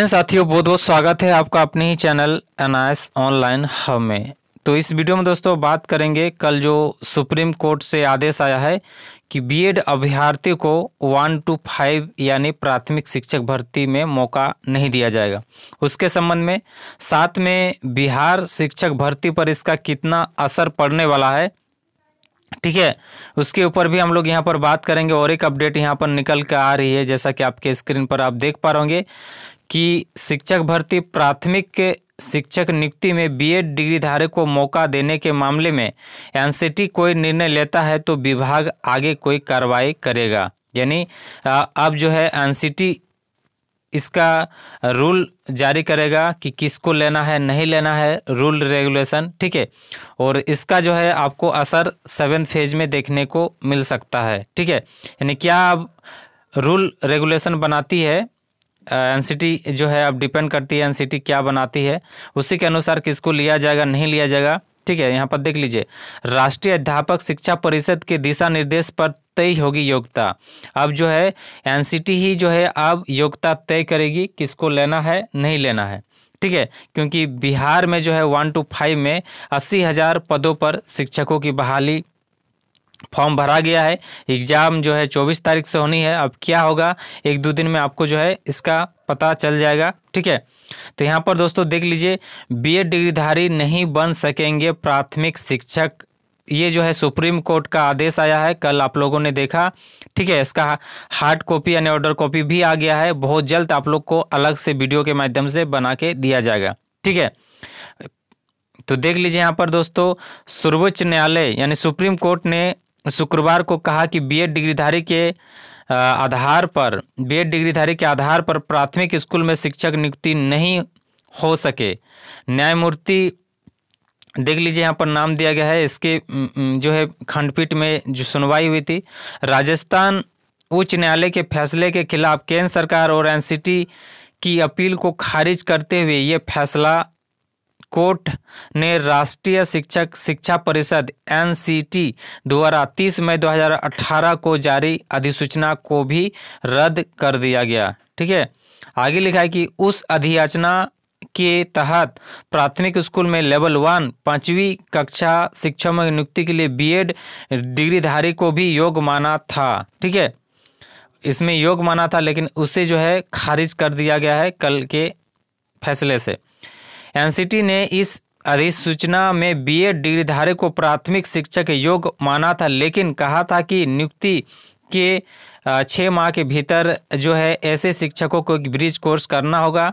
जय साथियों, बहुत बहुत स्वागत है आपका अपने ही चैनल एनआईएस ऑनलाइन हब में। तो इस वीडियो में दोस्तों बात करेंगे कल जो सुप्रीम कोर्ट से आदेश आया है कि बीएड अभ्यर्थी को 1 to 5 यानी प्राथमिक शिक्षक भर्ती में मौका नहीं दिया जाएगा, उसके संबंध में साथ में बिहार शिक्षक भर्ती पर इसका कितना असर पड़ने वाला है, ठीक है, उसके ऊपर भी हम लोग यहाँ पर बात करेंगे। और एक अपडेट यहाँ पर निकल कर आ रही है, जैसा कि आपके स्क्रीन पर आप देख पा रहे होंगे कि शिक्षक भर्ती प्राथमिक के शिक्षक नियुक्ति में बीएड डिग्रीधारक को मौका देने के मामले में एनसीटी कोई निर्णय लेता है तो विभाग आगे कोई कार्रवाई करेगा। यानी अब जो है एनसीटी इसका रूल जारी करेगा कि किसको लेना है नहीं लेना है, रूल रेगुलेशन, ठीक है। और इसका जो है आपको असर 7th फेज में देखने को मिल सकता है, ठीक है। यानी क्या अब रूल रेगुलेशन बनाती है एनसीटी, जो है अब डिपेंड करती है एनसीटी क्या बनाती है, उसी के अनुसार किसको लिया जाएगा नहीं लिया जाएगा, ठीक है। यहाँ पर देख लीजिए, राष्ट्रीय अध्यापक शिक्षा परिषद के दिशा निर्देश पर तय होगी योग्यता। अब जो है एनसीटी ही जो है अब योग्यता तय करेगी किसको लेना है नहीं लेना है, ठीक है। क्योंकि बिहार में जो है 1 to 5 में 80,000 पदों पर शिक्षकों की बहाली फॉर्म भरा गया है। एग्ज़ाम जो है 24 तारीख से होनी है। अब क्या होगा 1-2 दिन में आपको जो है इसका पता चल जाएगा, ठीक है। तो यहाँ पर दोस्तों देख लीजिए, बीएड डिग्रीधारी नहीं बन सकेंगे प्राथमिक शिक्षक, ये जो है सुप्रीम कोर्ट का आदेश आया है, कल आप लोगों ने देखा, ठीक है। इसका हार्ड कॉपी यानी ऑर्डर कॉपी भी आ गया है, बहुत जल्द आप लोग को अलग से वीडियो के माध्यम से बना के दिया जाएगा, ठीक है। तो देख लीजिए यहाँ पर दोस्तों, सर्वोच्च न्यायालय यानी सुप्रीम कोर्ट ने शुक्रवार को कहा कि बीएड डिग्रीधारी के आधार पर प्राथमिक स्कूल में शिक्षक नियुक्ति नहीं हो सके। न्यायमूर्ति देख लीजिए यहाँ पर नाम दिया गया है, इसके जो है खंडपीठ में जो सुनवाई हुई थी, राजस्थान उच्च न्यायालय के फैसले के खिलाफ केंद्र सरकार और एनसीटी की अपील को खारिज करते हुए ये फैसला कोर्ट ने राष्ट्रीय शिक्षक शिक्षा परिषद एनसीटी द्वारा 30 मई 2018 को जारी अधिसूचना को भी रद्द कर दिया गया, ठीक है। आगे लिखा है कि उस अधियाचना के तहत प्राथमिक स्कूल में लेवल 1 5वीं कक्षा शिक्षकों में नियुक्ति के लिए बीएड डिग्रीधारी को भी योग्य माना था, ठीक है। इसमें योग्य माना था, लेकिन उसे जो है खारिज कर दिया गया है कल के फैसले से। एनसीटी ने इस अधिसूचना में बीएड डिग्रीधारक को प्राथमिक शिक्षक योग्य माना था, लेकिन कहा था कि नियुक्ति के 6 माह के भीतर जो है ऐसे शिक्षकों को ब्रिज कोर्स करना होगा।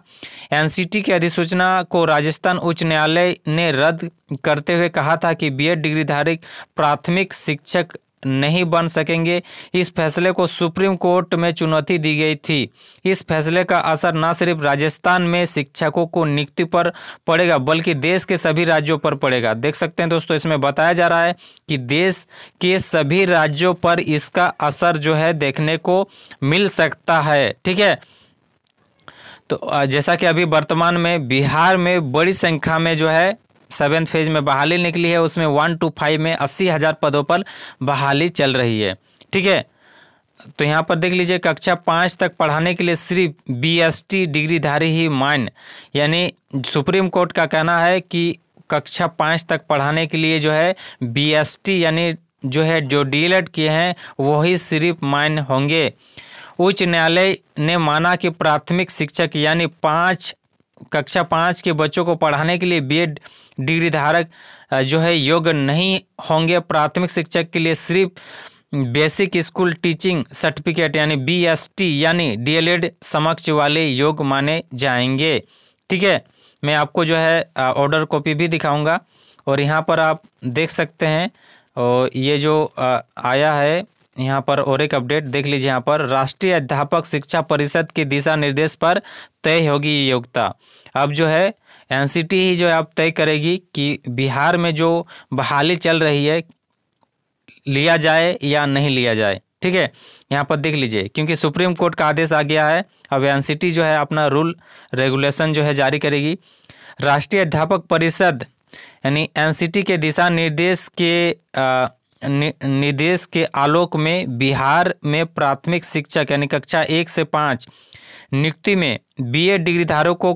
एनसीटी की अधिसूचना को राजस्थान उच्च न्यायालय ने रद्द करते हुए कहा था कि बीएड डिग्रीधारक प्राथमिक शिक्षक नहीं बन सकेंगे। इस फैसले को सुप्रीम कोर्ट में चुनौती दी गई थी। इस फैसले का असर न सिर्फ राजस्थान में शिक्षकों को नियुक्ति पर पड़ेगा बल्कि देश के सभी राज्यों पर पड़ेगा। देख सकते हैं दोस्तों, इसमें बताया जा रहा है कि देश के सभी राज्यों पर इसका असर जो है देखने को मिल सकता है, ठीक है। तो जैसा कि अभी वर्तमान में बिहार में बड़ी संख्या में जो है 7th फेज में बहाली निकली है, उसमें 1 to 5 में 80,000 पदों पर बहाली चल रही है, ठीक है। तो यहाँ पर देख लीजिए, कक्षा 5 तक पढ़ाने के लिए सिर्फ बीएसटी डिग्रीधारी ही मान्य, यानी सुप्रीम कोर्ट का कहना है कि कक्षा 5 तक पढ़ाने के लिए जो है बीएसटी यानी जो है जो डीएलएड किए हैं वही सिर्फ मान्य होंगे। उच्च न्यायालय ने माना कि प्राथमिक शिक्षक यानी कक्षा 5 के बच्चों को पढ़ाने के लिए बीएड डिग्रीधारक जो है योग्य नहीं होंगे। प्राथमिक शिक्षक के लिए सिर्फ बेसिक स्कूल टीचिंग सर्टिफिकेट यानी बीएसटी यानी डीएलएड समक्ष वाले योग्य माने जाएंगे, ठीक है। मैं आपको जो है ऑर्डर कॉपी भी दिखाऊंगा और यहाँ पर आप देख सकते हैं। और ये जो आया है यहाँ पर और एक अपडेट देख लीजिए, यहाँ पर राष्ट्रीय अध्यापक शिक्षा परिषद के दिशा निर्देश पर तय होगी योग्यता। अब जो है एनसीटी ही जो है अब तय करेगी कि बिहार में जो बहाली चल रही है लिया जाए या नहीं लिया जाए, ठीक है। यहाँ पर देख लीजिए, क्योंकि सुप्रीम कोर्ट का आदेश आ गया है, अब एनसीटी जो है अपना रूल रेगुलेशन जो है जारी करेगी। राष्ट्रीय अध्यापक परिषद यानी एनसीटी के दिशा निर्देश के आलोक में बिहार में प्राथमिक शिक्षक यानी कक्षा 1 से 5 नियुक्ति में बीएड डिग्री धारकों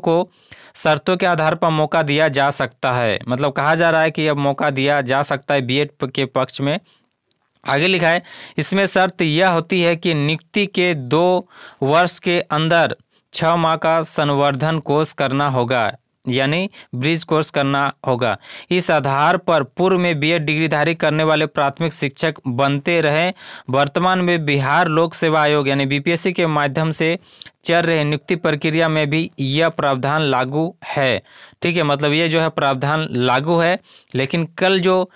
को शर्तों के आधार पर मौका दिया जा सकता है। मतलब कहा जा रहा है कि अब मौका दिया जा सकता है बीएड के पक्ष में। आगे लिखा है, इसमें शर्त यह होती है कि नियुक्ति के 2 वर्ष के अंदर 6 माह का संवर्धन कोर्स करना होगा, यानी ब्रिज कोर्स करना होगा। इस आधार पर पूर्व में बीएड डिग्रीधारी करने वाले प्राथमिक शिक्षक बनते रहे। वर्तमान में बिहार लोक सेवा आयोग यानी बीपीएससी के माध्यम से चल रहे नियुक्ति प्रक्रिया में भी यह प्रावधान लागू है। ठीक है, मतलब ये जो है प्रावधान लागू है। लेकिन कल जो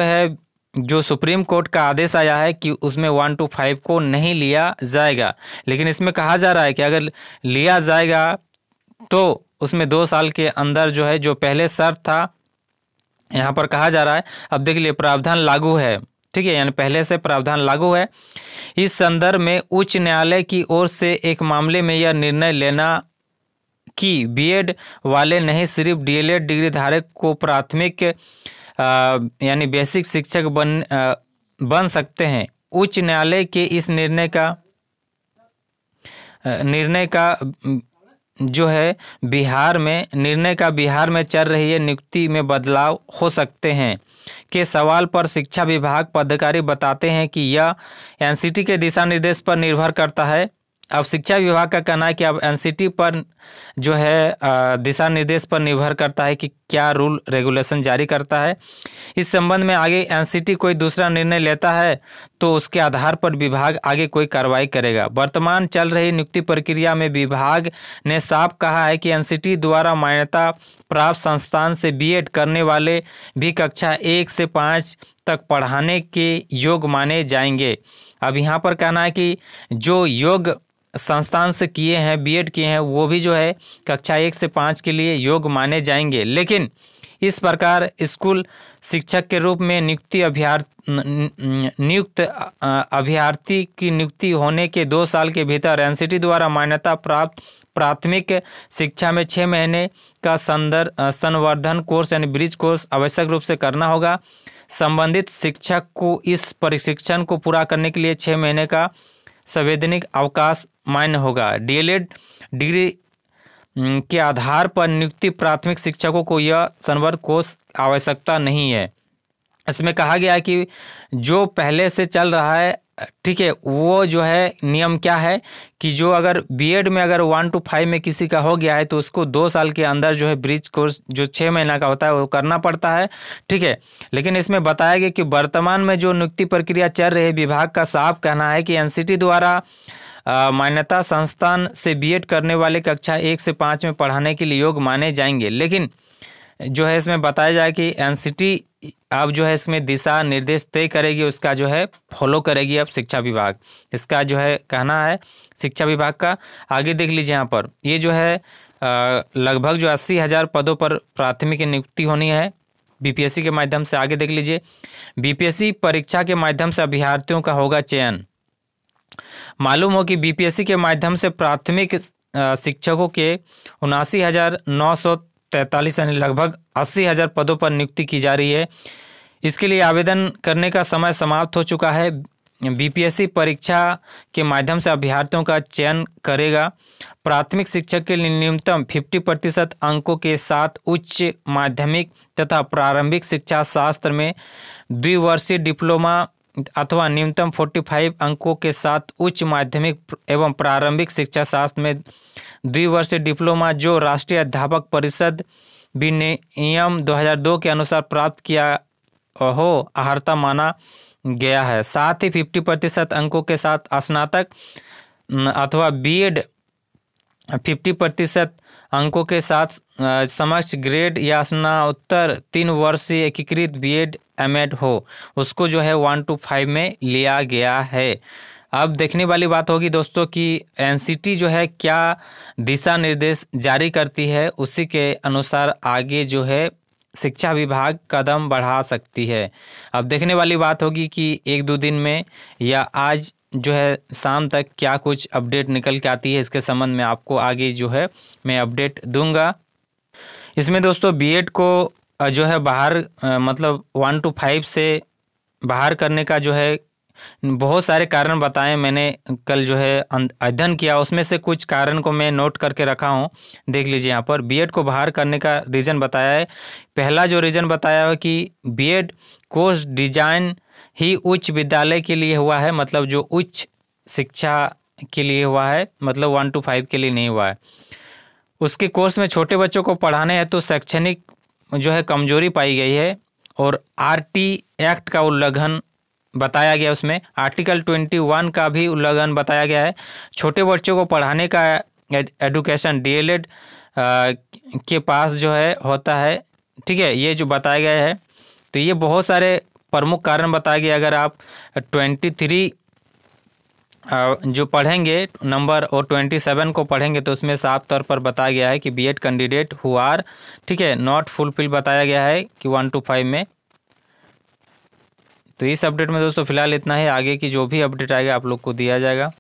है जो सुप्रीम कोर्ट का आदेश आया है कि उसमें 1 to 5 को नहीं लिया जाएगा। लेकिन इसमें कहा जा रहा है कि अगर लिया जाएगा तो उसमें 2 साल के अंदर जो है, जो पहले शर्त था यहाँ पर कहा जा रहा है, अब देख लिए प्रावधान लागू है। ठीक है, यानी पहले से प्रावधान लागू है। इस संदर्भ में उच्च न्यायालय की ओर से एक मामले में यह निर्णय लेना कि बीएड वाले नहीं सिर्फ डीएलएड डिग्री धारक को प्राथमिक यानी बेसिक शिक्षक बन सकते हैं। उच्च न्यायालय के इस निर्णय का जो है बिहार में चल रही है नियुक्ति में बदलाव हो सकते हैं के सवाल पर शिक्षा विभाग पदाधिकारी बताते हैं कि यह एनसीटी के दिशा निर्देश पर निर्भर करता है। अब शिक्षा विभाग का कहना है कि अब एनसीटी पर जो है दिशा निर्देश पर निर्भर करता है कि क्या रूल रेगुलेशन जारी करता है। इस संबंध में आगे एनसीटी कोई दूसरा निर्णय लेता है तो उसके आधार पर विभाग आगे कोई कार्रवाई करेगा। वर्तमान चल रही नियुक्ति प्रक्रिया में विभाग ने साफ कहा है कि एनसीटी द्वारा मान्यता प्राप्त संस्थान से बीएड करने वाले भी कक्षा 1 से 5 तक पढ़ाने के योग्य माने जाएंगे। अब यहाँ पर कहना है कि जो योग्य संस्थान से किए हैं, बीएड किए हैं, वो भी जो है कक्षा 1 से 5 के लिए योग्य माने जाएंगे। लेकिन इस प्रकार स्कूल शिक्षक के रूप में नियुक्त अभ्यर्थी की नियुक्ति होने के 2 साल के भीतर एनसीटी द्वारा मान्यता प्राप्त प्राथमिक शिक्षा में 6 महीने का संवर्धन कोर्स यानी ब्रिज कोर्स आवश्यक रूप से करना होगा। संबंधित शिक्षक को इस प्रशिक्षण को पूरा करने के लिए 6 महीने का संवैधानिक अवकाश मान्य होगा। डीएलएड डिग्री के आधार पर नियुक्ति प्राथमिक शिक्षकों को यह संवर्धन कोर्स आवश्यकता नहीं है। इसमें कहा गया है कि जो पहले से चल रहा है, ठीक है, वो जो है नियम क्या है कि जो अगर बीएड में अगर 1 to 5 में किसी का हो गया है तो उसको 2 साल के अंदर जो है ब्रिज कोर्स जो 6 महीना का होता है वो करना पड़ता है। ठीक है, लेकिन इसमें बताया गया कि वर्तमान में जो नियुक्ति प्रक्रिया चल रही है, विभाग का साफ कहना है कि एनसीटी द्वारा मान्यता संस्थान से बीएड करने वाले कक्षा 1 से 5 में पढ़ाने के लिए योग्य माने जाएंगे। लेकिन जो है इसमें बताया जाए कि एनसीटी अब जो है इसमें दिशा निर्देश तय करेगी, उसका जो है फॉलो करेगी अब शिक्षा विभाग। इसका जो है कहना है शिक्षा विभाग का। आगे देख लीजिए, यहाँ पर ये जो है लगभग जो 80,000 पदों पर प्राथमिक नियुक्ति होनी है बीपीएससी के माध्यम से। आगे देख लीजिए, बीपीएससी परीक्षा के माध्यम से अभ्यर्थियों का होगा चयन। मालूम हो कि बीपीएससी के माध्यम से प्राथमिक शिक्षकों के 79,943 यानी लगभग 80,000 पदों पर नियुक्ति की जा रही है। इसके लिए आवेदन करने का समय समाप्त हो चुका है। बीपीएससी परीक्षा के माध्यम से अभ्यर्थियों का चयन करेगा। प्राथमिक शिक्षक के लिए न्यूनतम 50% अंकों के साथ उच्च माध्यमिक तथा प्रारंभिक शिक्षा शास्त्र में द्विवर्षीय डिप्लोमा अथवा न्यूनतम 45 अंकों के साथ उच्च माध्यमिक एवं प्रारंभिक शिक्षा शास्त्र में द्विवर्षीय डिप्लोमा जो राष्ट्रीय अध्यापक परिषद विनियम 2002 के अनुसार प्राप्त किया हो अर्हता माना गया है। साथ ही 50% अंकों के साथ स्नातक अथवा बीएड 50% अंकों के साथ समक्ष ग्रेड या स्नातकोत्तर 3 वर्षीय एकीकृत बीएड एमएड हो, उसको जो है 1 to 5 में लिया गया है। अब देखने वाली बात होगी दोस्तों कि एनसीटी जो है क्या दिशा निर्देश जारी करती है, उसी के अनुसार आगे जो है शिक्षा विभाग कदम बढ़ा सकती है। अब देखने वाली बात होगी कि 1-2 दिन में या आज जो है शाम तक क्या कुछ अपडेट निकल के आती है। इसके संबंध में आपको आगे जो है मैं अपडेट दूंगा। इसमें दोस्तों बीएड को जो है बाहर मतलब 1 to 5 से बाहर करने का जो है बहुत सारे कारण बताएं मैंने कल जो है अध्ययन किया, उसमें से कुछ कारण को मैं नोट करके रखा हूं। देख लीजिए यहाँ पर बीएड को बाहर करने का रीज़न बताया है। पहला जो रीज़न बताया है कि बीएड कोर्स डिजाइन ही उच्च विद्यालय के लिए हुआ है, मतलब जो उच्च शिक्षा के लिए हुआ है, मतलब 1 to 5 के लिए नहीं हुआ है। उसके कोर्स में छोटे बच्चों को पढ़ाने हैं तो शैक्षणिक जो है कमजोरी पाई गई है, और आरटी एक्ट का उल्लंघन बताया गया। उसमें आर्टिकल 21 का भी उल्लंघन बताया गया है। छोटे बच्चों को पढ़ाने का एडुकेशन डीएलएड के पास जो है होता है, ठीक है, ये जो बताया गया है। तो ये बहुत सारे प्रमुख कारण बताए गए। अगर आप 23 जो पढ़ेंगे नंबर और 27 को पढ़ेंगे तो उसमें साफ तौर पर बताया गया है कि बीएड कैंडिडेट हु आर, ठीक है, नॉट फुलफिल बताया गया है कि 1 to 5 में। तो इस अपडेट में दोस्तों फिलहाल इतना ही। आगे की जो भी अपडेट आएगा आप लोग को दिया जाएगा।